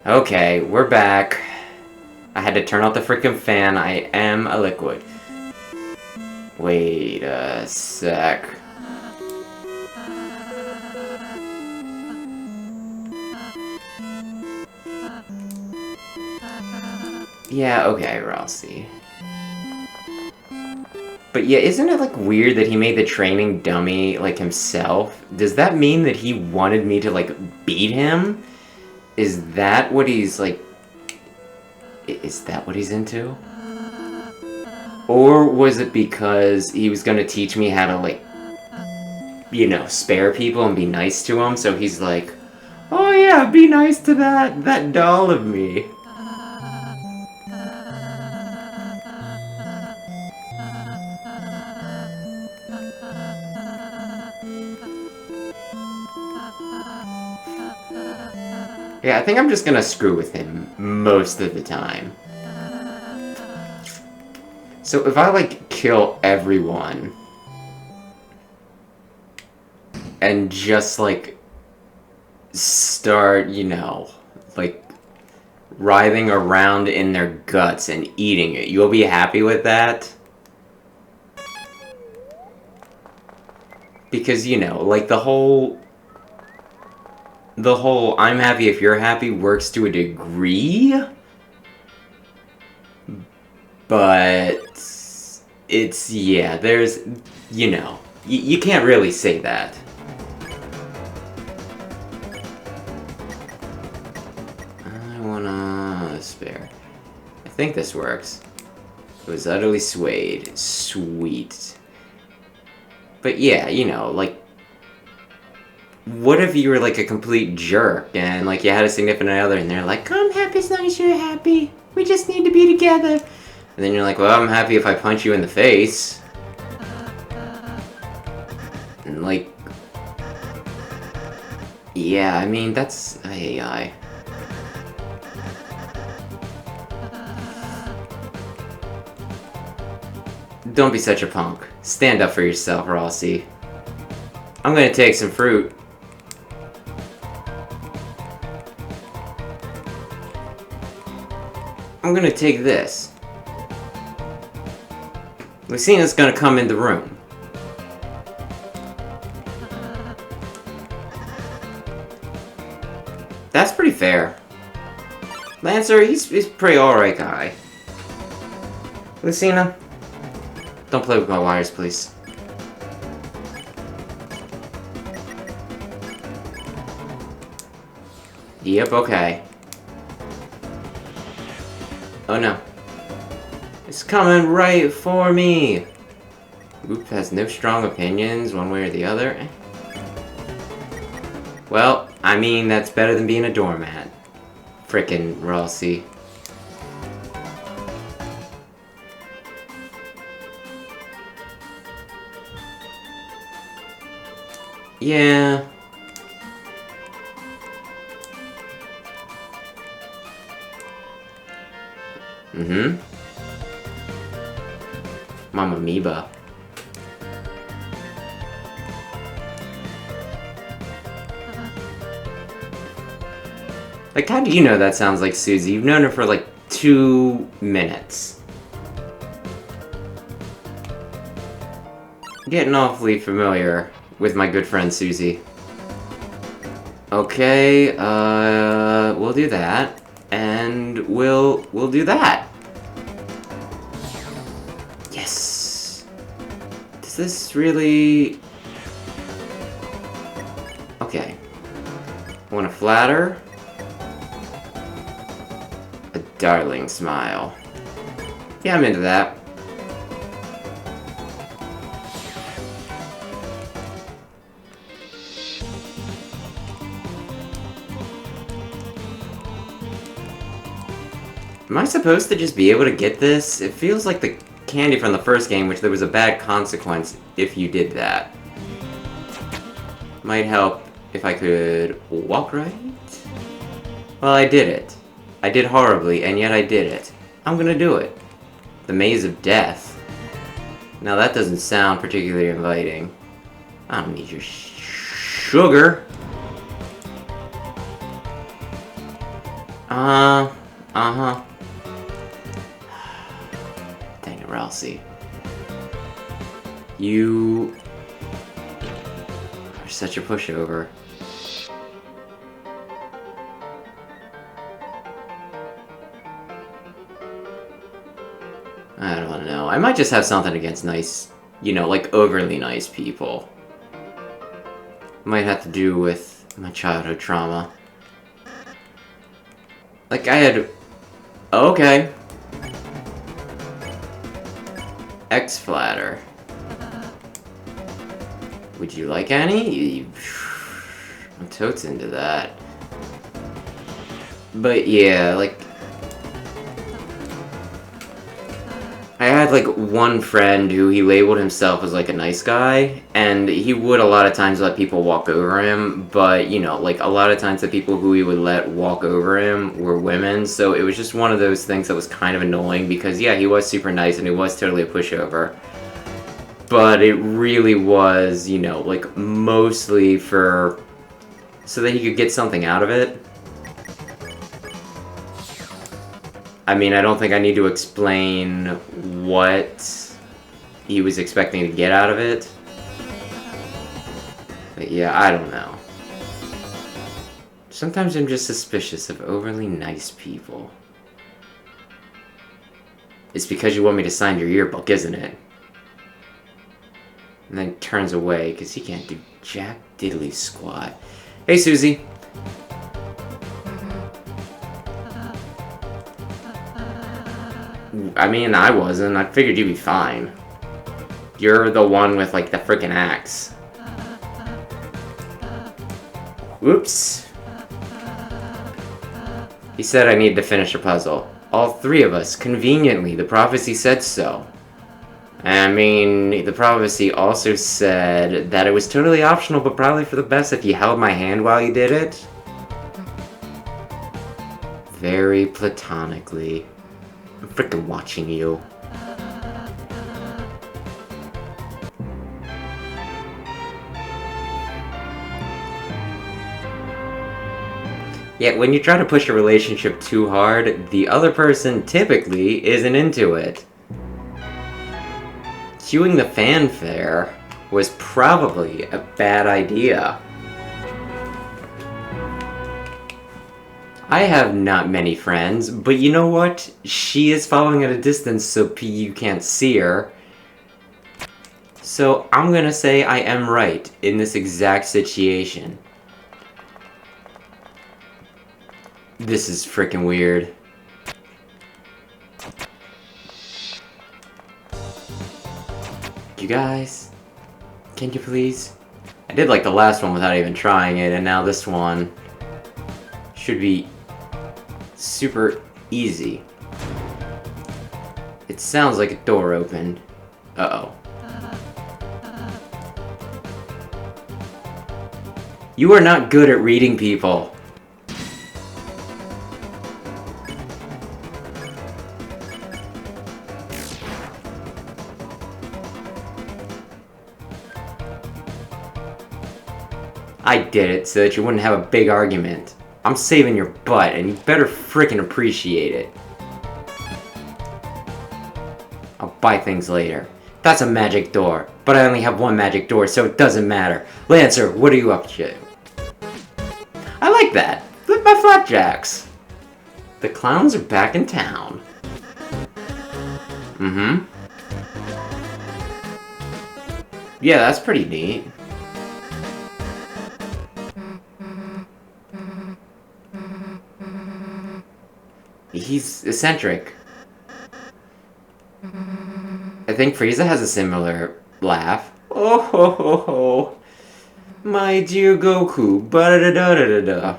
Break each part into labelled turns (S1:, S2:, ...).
S1: Okay, we're back. I had to turn off the freaking fan. I am a liquid. Wait a sec. Yeah, okay, Ralsei. But yeah, isn't it like weird that he made the training dummy like himself? Does that mean that he wanted me to like beat him? Is that what he's like? Is that what he's into? Or was it because he was gonna teach me how to like, you know, spare people and be nice to them? So he's like, oh yeah, be nice to that doll of me. Yeah, I think I'm just gonna screw with him most of the time. So if I like kill everyone and just like start, you know, like writhing around in their guts and eating it, you'll be happy with that? Because, you know, like the whole I'm happy if you're happy works to a degree, but it's, yeah, there's, you know, you can't really say that. I wanna spare. I think this works. It was utterly swayed. Sweet. But yeah, you know, like, what if you were like a complete jerk and like you had a significant other and they're like, I'm happy as long as you're happy. We just need to be together. And then you're like, well, I'm happy if I punch you in the face. And like, yeah, I mean, that's AI. Don't be such a punk. Stand up for yourself, Ralsei. I'm gonna take some fruit. I'm gonna take this. Lucina's gonna come in the room. That's pretty fair. Lancer, he's pretty alright guy. Lucina, don't play with my wires, please. Yep, okay. Oh no. It's coming right for me! Oop has no strong opinions, one way or the other. Well, I mean, that's better than being a doormat. Frickin' Ralsei. Yeah. Mm-hmm. Mama Amoeba. Like, how do you know that sounds like Susie? You've known her for like 2 minutes. Getting awfully familiar with my good friend Susie. Okay, we'll do that. And we'll do that. Yes. Does this really... Okay. I want to flatter. A darling smile. Yeah, I'm into that. Am I supposed to just be able to get this? It feels like the candy from the first game, which there was a bad consequence if you did that. Might help if I could walk right? Well, I did it. I did horribly, and yet I did it. I'm gonna do it. The Maze of Death. Now that doesn't sound particularly inviting. I don't need your sugar. Uh-huh. Dang it, Ralsei. You are such a pushover. I don't know. I might just have something against nice, you know, like overly nice people. Might have to do with my childhood trauma. Like, I had... Okay. X-Flatter. Would you like any? I'm totes into that. But yeah, like... I had, like, one friend who he labeled himself as, like, a nice guy, and he would a lot of times let people walk over him, but, you know, like, a lot of times the people who he would let walk over him were women, so it was just one of those things that was kind of annoying, because, yeah, he was super nice, and he was totally a pushover. But it really was, you know, like, mostly for... so that he could get something out of it. I mean, I don't think I need to explain what he was expecting to get out of it. But yeah, I don't know. Sometimes I'm just suspicious of overly nice people. It's because you want me to sign your yearbook, isn't it? And then turns away, because he can't do jack diddly squat. Hey, Susie. I mean, I wasn't. I figured you'd be fine. You're the one with, like, the frickin' axe. Whoops. He said I needed to finish a puzzle. All three of us, conveniently. The prophecy said so. I mean, the prophecy also said that it was totally optional, but probably for the best if you held my hand while you did it. Very platonically. I'm freaking watching you. Yet when you try to push a relationship too hard, the other person typically isn't into it. Cueing the fanfare was probably a bad idea. I have not many friends, but you know what? She is following at a distance so you can't see her. So I'm gonna say I am right in this exact situation. This is freaking weird. You guys, can you please? I did like the last one without even trying it, and now this one should be super easy. It sounds like a door opened. Uh-oh. You are not good at reading people. I did it so that you wouldn't have a big argument. I'm saving your butt, and you better frickin' appreciate it. I'll buy things later. That's a magic door, but I only have one magic door, so it doesn't matter. Lancer, what are you up to? I like that. Flip my flapjacks. The clowns are back in town. Mm-hmm. Yeah, that's pretty neat. He's eccentric. I think Frieza has a similar laugh. Oh ho ho ho. My dear Goku. Ba-da-da-da-da-da-da.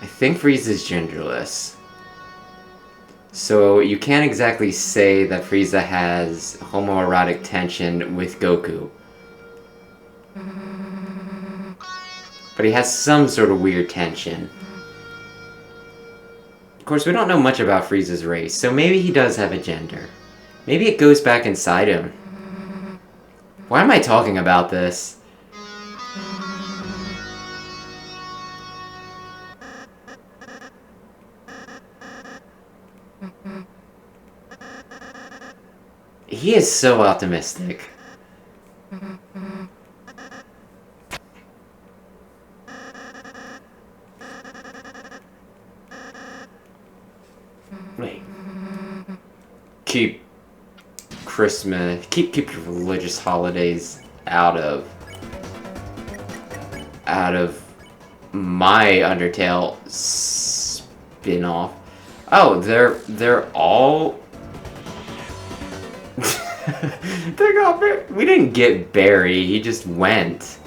S1: I think Frieza's genderless. So you can't exactly say that Frieza has homoerotic tension with Goku. But he has some sort of weird tension. Of course, we don't know much about Frieza's race, so maybe he does have a gender. Maybe it goes back inside him. Why am I talking about this? He is so optimistic. Wait. Keep Christmas, keep your religious holidays out of my Undertale spin-off. Oh, they're all they got buried. We didn't get Barry, he just went.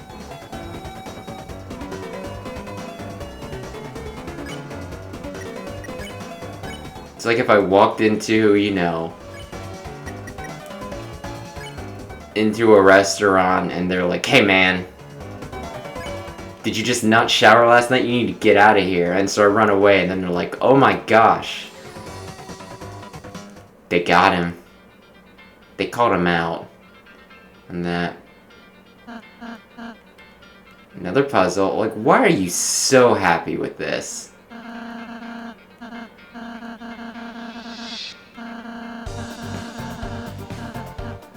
S1: It's like if I walked into, you know, into a restaurant and they're like, hey man, did you just not shower last night? You need to get out of here. And so I run away and then they're like, oh my gosh. They got him. They called him out. And that. Another puzzle. Like, why are you so happy with this?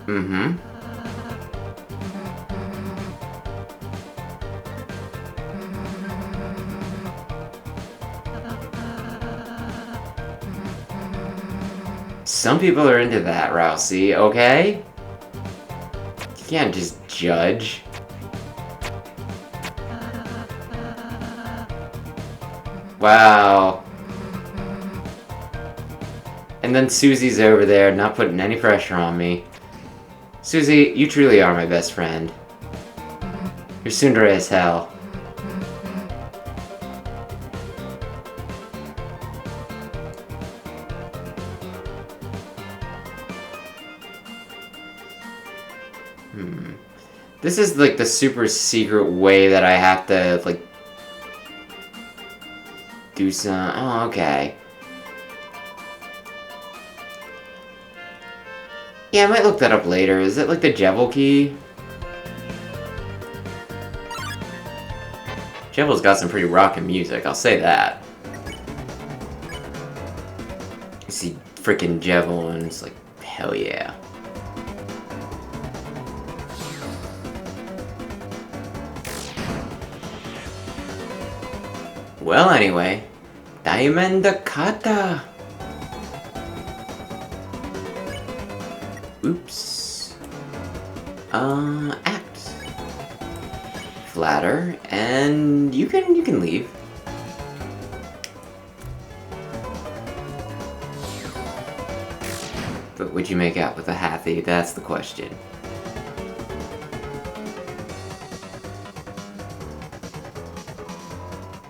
S1: Mm-hmm. Some people are into that, Ralsei, okay? You can't just judge. Wow. And then Susie's over there, not putting any pressure on me. Susie, you truly are my best friend. You're tsundere as hell. This is like the super secret way that I have to like do some. Oh, okay. Yeah, I might look that up later. Is it like the Jevil key? Jevil's got some pretty rockin' music, I'll say that. You see freaking Jevil and it's like, hell yeah. Well, anyway, Diamond Kata. Oops. Act. Flatter, and you can leave. But would you make out with a Hathy? That's the question.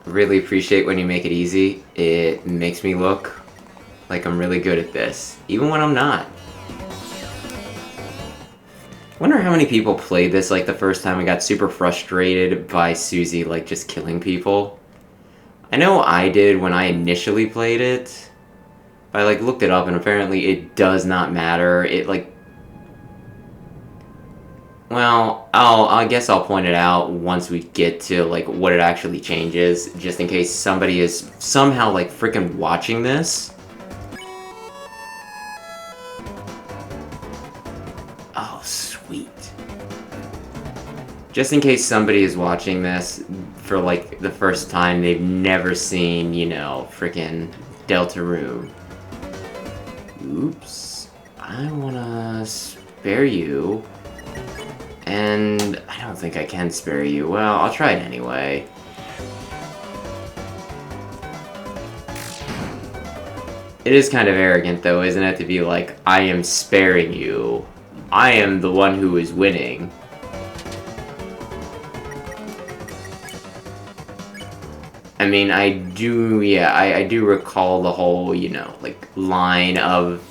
S1: Really appreciate when you make it easy. It makes me look like I'm really good at this, even when I'm not. Wonder how many people played this like the first time and got super frustrated by Susie like just killing people. I know I did when I initially played it. But I like looked it up and apparently it does not matter. It like, well, I guess I'll point it out once we get to like what it actually changes, just in case somebody is somehow like freaking watching this. Oh, sweet. Just in case somebody is watching this for like the first time, they've never seen, you know, freaking Deltarune. Oops. I wanna spare you. And I don't think I can spare you. Well, I'll try it anyway. It is kind of arrogant though, isn't it, to be like, I am sparing you. I am the one who is winning. I mean, I do recall the whole, you know, like, line of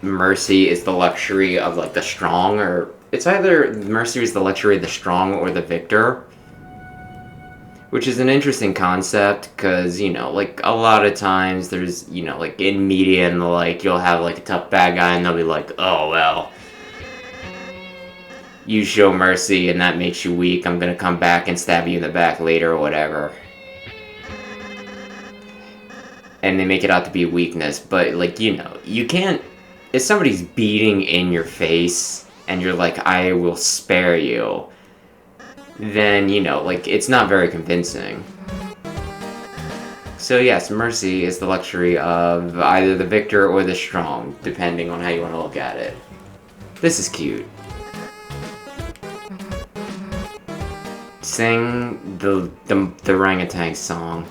S1: mercy is the luxury of, like, the strong, or it's either mercy is the luxury of the strong or the victor. Which is an interesting concept, because, you know, like, a lot of times there's, you know, like, in media and the like, you'll have, like, a tough bad guy and they'll be like, oh, well, you show mercy and that makes you weak, I'm gonna come back and stab you in the back later or whatever. And they make it out to be weakness, but, like, you know, you can't if somebody's beating in your face and you're like, I will spare you, then, you know, like, it's not very convincing. So yes, mercy is the luxury of either the victor or the strong, depending on how you want to look at it. This is cute. Sing the orangutan song.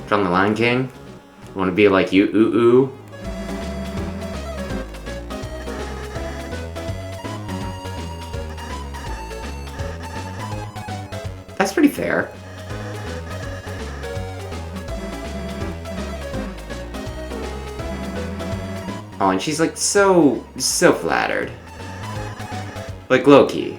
S1: From the Lion King? Wanna be like you, ooh ooh? That's pretty fair. Oh, and she's like so flattered. Like Loki.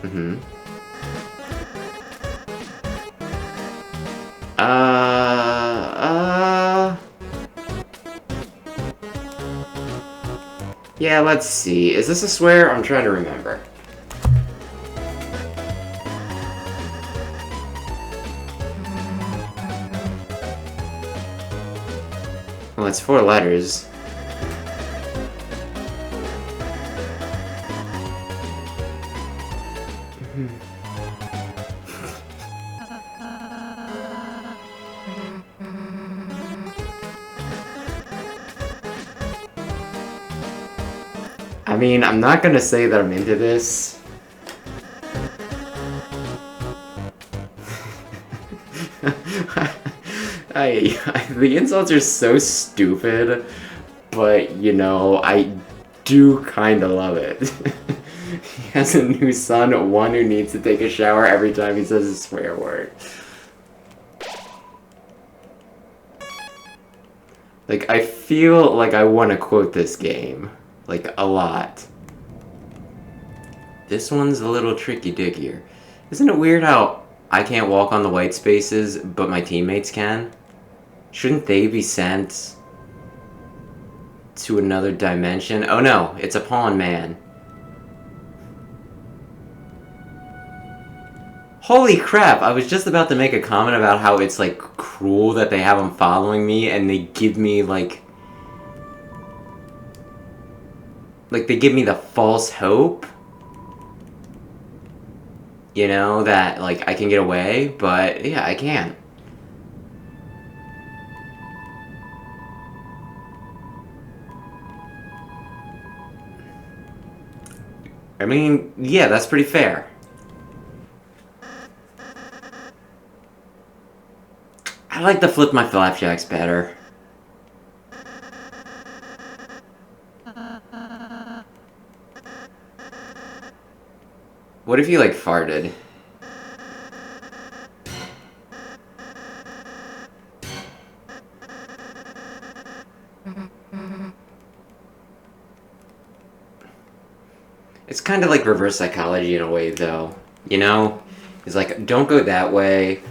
S1: Mm-hmm. Yeah, let's see. Is this a swear? I'm trying to remember. Well, it's 4 letters. I mean, I'm not gonna say that I'm into this. The insults are so stupid, but, you know, I do kinda love it. He has a new son, one who needs to take a shower every time he says a swear word. Like, I feel like I want to quote this game. Like, a lot. This one's a little tricky-dickier. Isn't it weird how I can't walk on the white spaces, but my teammates can? Shouldn't they be sent to another dimension? Oh no, it's a pawn man. Holy crap, I was just about to make a comment about how it's, like, cruel that they have them following me and they give me, like, they give me the false hope, you know, that, like, I can get away, but, yeah, I can't. I mean, yeah, that's pretty fair. I like to flip my flapjacks better. What if you, like, farted? It's kind of like reverse psychology in a way, though. You know? It's like, don't go that way.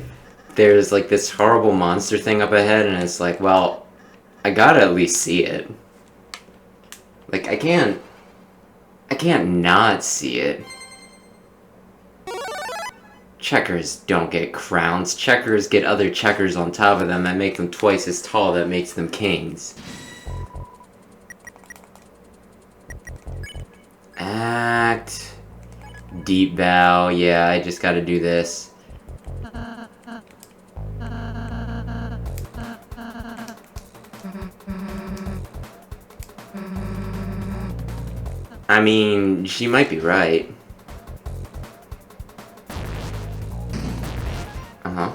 S1: There's, like, this horrible monster thing up ahead, and it's like, well, I gotta at least see it. Like, I can't not see it. Checkers don't get crowns. Checkers get other checkers on top of them that make them twice as tall, that makes them kings. Act. Deep bow. Yeah, I just gotta do this. I mean, she might be right. Uh-huh.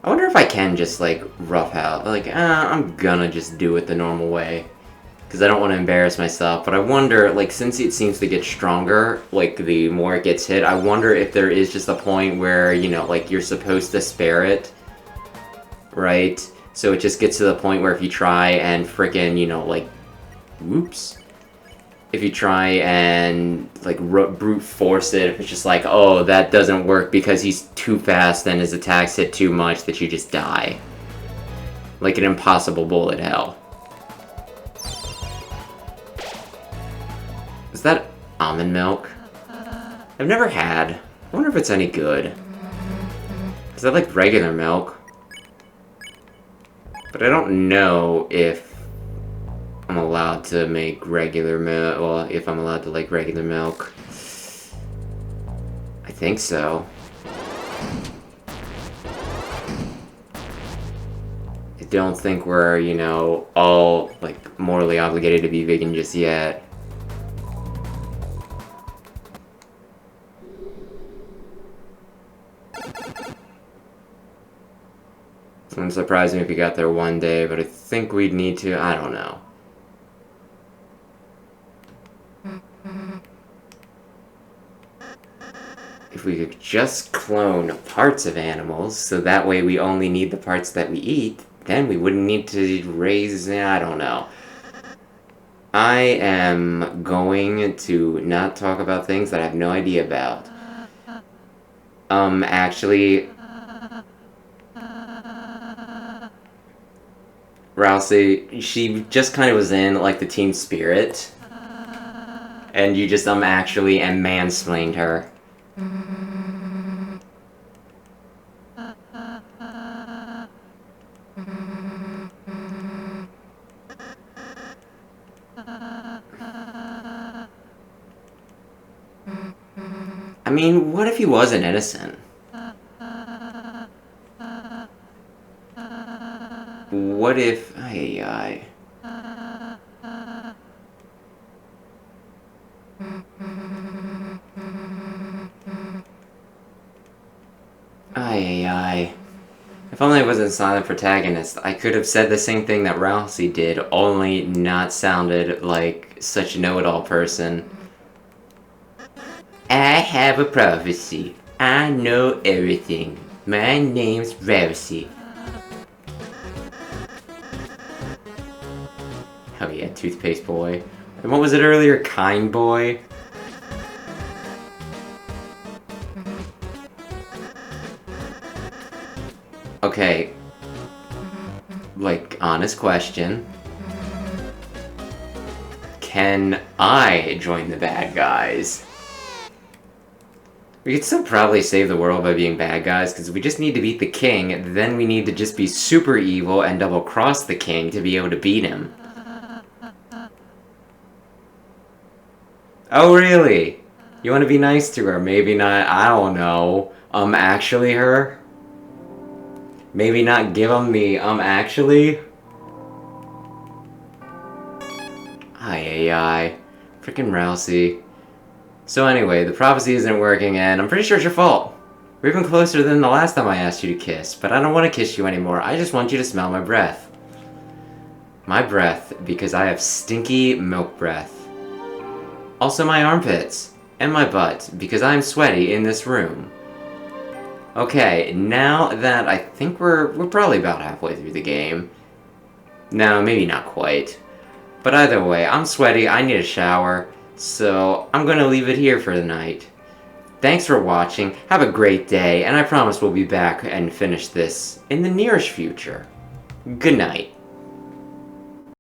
S1: I wonder if I can just, like, rough out. Like, I'm gonna just do it the normal way. Because I don't want to embarrass myself. But I wonder, like, since it seems to get stronger, like, the more it gets hit, I wonder if there is just a point where, you know, like, you're supposed to spare it. Right? So it just gets to the point where if you try and frickin', you know, like, whoops. If you try and, like, brute force it, if it's just like, oh, that doesn't work because he's too fast and his attacks hit too much that you just die. Like an impossible bullet hell. Is that almond milk? I've never had. I wonder if it's any good. Because I like regular milk. But I don't know if I'm allowed to make regular milk. Well, if I'm allowed to like regular milk. I think so. I don't think we're, you know, all like morally obligated to be vegan just yet. It wouldn't surprise me if we got there one day, but I think we'd need to, I don't know. If we could just clone parts of animals, so that way we only need the parts that we eat, then we wouldn't need to raise, I don't know. I am going to not talk about things that I have no idea about. Actually... Ralsei, she just kind of was in, like, the team spirit. And you just, actually, and mansplained her. I mean, what if he wasn't innocent? What if... Ay. If only I wasn't a silent protagonist, I could have said the same thing that Ralsei did, only not sounded like such a know-it-all person. I have a prophecy. I know everything. My name's Ralsei. Oh yeah, Toothpaste Boy. And what was it earlier? Kind Boy? Okay. Like, honest question. Can I join the bad guys? We could still probably save the world by being bad guys, because we just need to beat the king, then we need to just be super evil and double-cross the king to be able to beat him. Oh, really? You want to be nice to her? Maybe not, I don't know. Actually her? Maybe not give him the, actually? Ay. Frickin' Ralsei. So anyway, the prophecy isn't working, and I'm pretty sure it's your fault. We're even closer than the last time I asked you to kiss, but I don't want to kiss you anymore. I just want you to smell my breath. My breath, because I have stinky milk breath. Also my armpits. And my butt, because I'm sweaty in this room. Okay, now that I think we're probably about halfway through the game. No, maybe not quite. But either way, I'm sweaty, I need a shower, so I'm gonna leave it here for the night. Thanks for watching, have a great day, and I promise we'll be back and finish this in the nearest future. Good night.